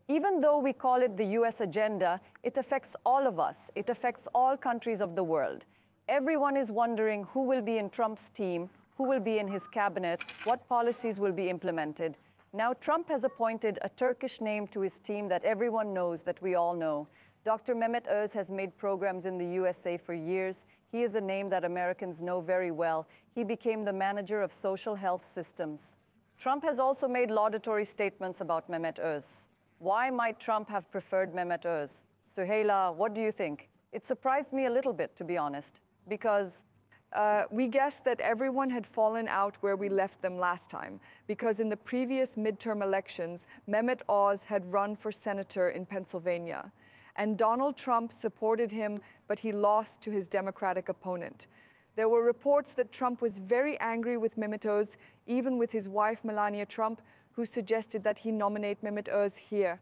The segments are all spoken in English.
Even though we call it the US agenda, it affects all of us. It affects all countries of the world. Everyone is wondering who will be in Trump's team, who will be in his cabinet, what policies will be implemented. Now, Trump has appointed a Turkish name to his team that everyone knows, that we all know. Dr. Mehmet Oz has made programs in the USA for years. He is a name that Americans know very well. He became the manager of social health systems. Trump has also made laudatory statements about Mehmet Oz. Why might Trump have preferred Mehmet Oz? Suheyla, what do you think? It surprised me a little bit, to be honest, because we guessed that everyone had fallen out where we left them last time, because in the previous midterm elections, Mehmet Oz had run for senator in Pennsylvania. And Donald Trump supported him, but he lost to his Democratic opponent. There were reports that Trump was very angry with Mehmet Oz, even with his wife Melania Trump, who suggested that he nominate Mehmet Oz here.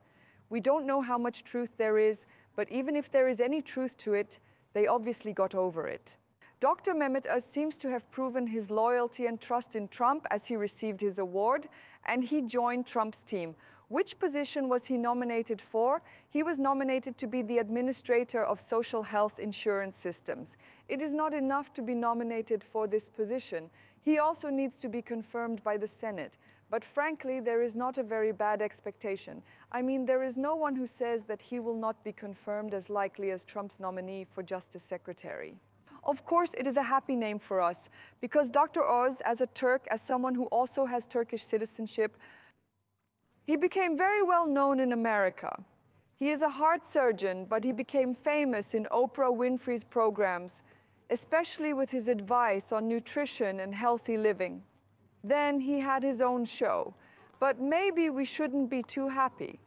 We don't know how much truth there is, but even if there is any truth to it, they obviously got over it. Dr. Mehmet Oz seems to have proven his loyalty and trust in Trump as he received his award, and he joined Trump's team. Which position was he nominated for? He was nominated to be the administrator of social health insurance systems. It is not enough to be nominated for this position. He also needs to be confirmed by the Senate. But frankly, there is not a very bad expectation. I mean, there is no one who says that he will not be confirmed as likely as Trump's nominee for Justice Secretary. Of course, it is a happy name for us, because Dr. Oz, as a Turk, as someone who also has Turkish citizenship, he became very well known in America. He is a heart surgeon, but he became famous in Oprah Winfrey's programs, especially with his advice on nutrition and healthy living. Then he had his own show. But maybe we shouldn't be too happy,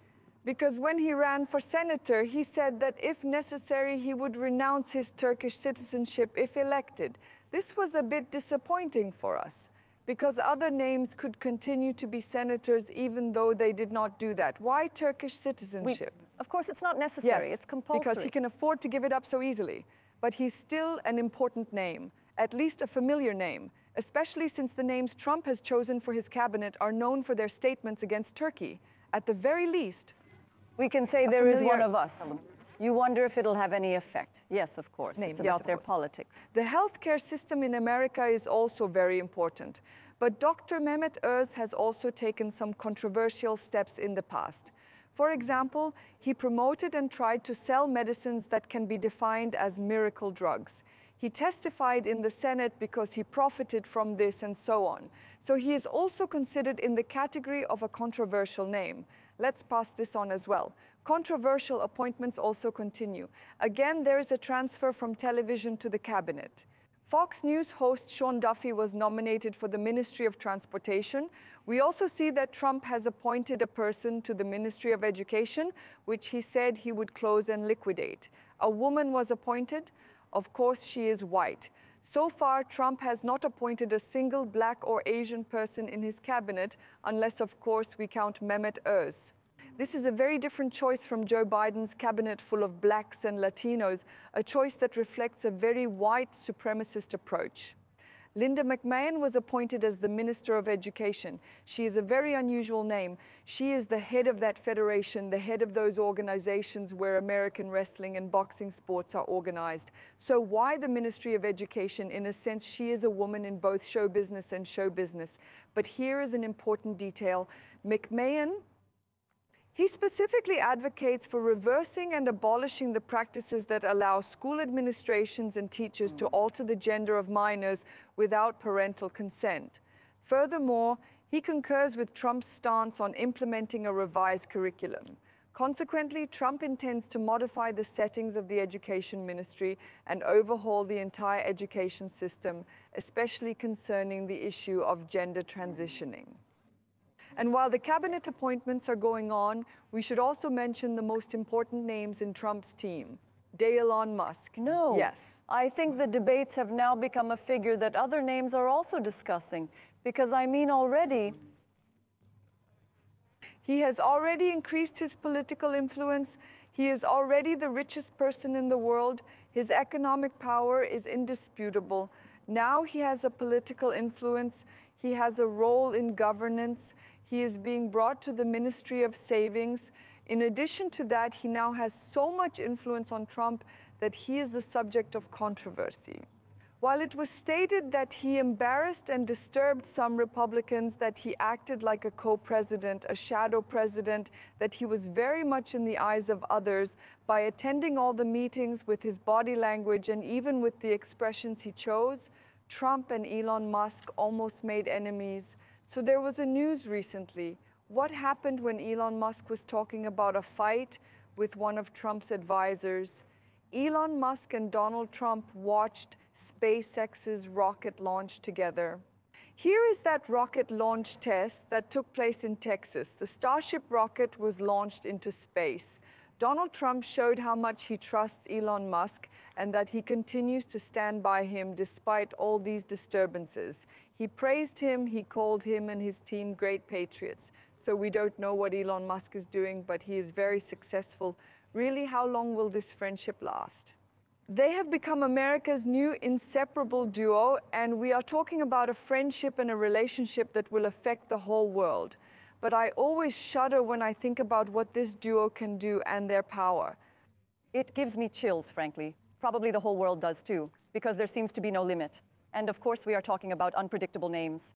because when he ran for senator, he said that if necessary, he would renounce his Turkish citizenship if elected. This was a bit disappointing for us, because other names could continue to be senators even though they did not do that. Why Turkish citizenship? Of course, it's not necessary. Yes, it's compulsory. because he can afford to give it up so easily. But he's still an important name, at least a familiar name, especially since the names Trump has chosen for his cabinet are known for their statements against Turkey. At the very least, we can say there is one of us. You wonder if it'll have any effect. Yes, of course. It's about their politics. The healthcare system in America is also very important. But Dr. Mehmet Oz has also taken some controversial steps in the past. For example, he promoted and tried to sell medicines that can be defined as miracle drugs. He testified in the Senate because he profited from this and so on. So he is also considered in the category of a controversial name. Let's pass this on as well. Controversial appointments also continue. Again, there is a transfer from television to the cabinet. Fox News host Sean Duffy was nominated for the Ministry of Transportation. We also see that Trump has appointed a person to the Ministry of Education, which he said he would close and liquidate. A woman was appointed. Of course, she is white. So far, Trump has not appointed a single black or Asian person in his cabinet, unless, of course, we count Mehmet Oz. This is a very different choice from Joe Biden's cabinet full of blacks and Latinos, a choice that reflects a very white supremacist approach. Linda McMahon was appointed as the Minister of Education. She is a very unusual name. She is the head of that federation, the head of those organizations where American wrestling and boxing sports are organized. So why the Ministry of Education? In a sense, she is a woman in both show business and show business. But here is an important detail. McMahon, he specifically advocates for reversing and abolishing the practices that allow school administrations and teachers to alter the gender of minors without parental consent. Furthermore, he concurs with Trump's stance on implementing a revised curriculum. Consequently, Trump intends to modify the settings of the education ministry and overhaul the entire education system, especially concerning the issue of gender transitioning. And while the cabinet appointments are going on, we should also mention the most important names in Trump's team. Elon Musk. No. Yes. I think the debates have now become a figure that other names are also discussing. Because I mean already, he has already increased his political influence. He is already the richest person in the world. His economic power is indisputable. Now he has a political influence. He has a role in governance. He is being brought to the Ministry of Savings. In addition to that, he now has so much influence on Trump that he is the subject of controversy. While it was stated that he embarrassed and disturbed some Republicans, that he acted like a co-president, a shadow president, that he was very much in the eyes of others by attending all the meetings with his body language and even with the expressions he chose, Trump and Elon Musk almost made enemies. So there was a news recently. What happened when Elon Musk was talking about a fight with one of Trump's advisors? Elon Musk and Donald Trump watched SpaceX's rocket launch together. Here is that rocket launch test that took place in Texas. The Starship rocket was launched into space. Donald Trump showed how much he trusts Elon Musk and that he continues to stand by him despite all these disturbances. He praised him, he called him and his team great patriots. So we don't know what Elon Musk is doing, but he is very successful. Really, how long will this friendship last? They have become America's new inseparable duo, and we are talking about a friendship and a relationship that will affect the whole world. But I always shudder when I think about what this duo can do and their power. It gives me chills, frankly. Probably the whole world does too, because there seems to be no limit. And of course, we are talking about unpredictable names.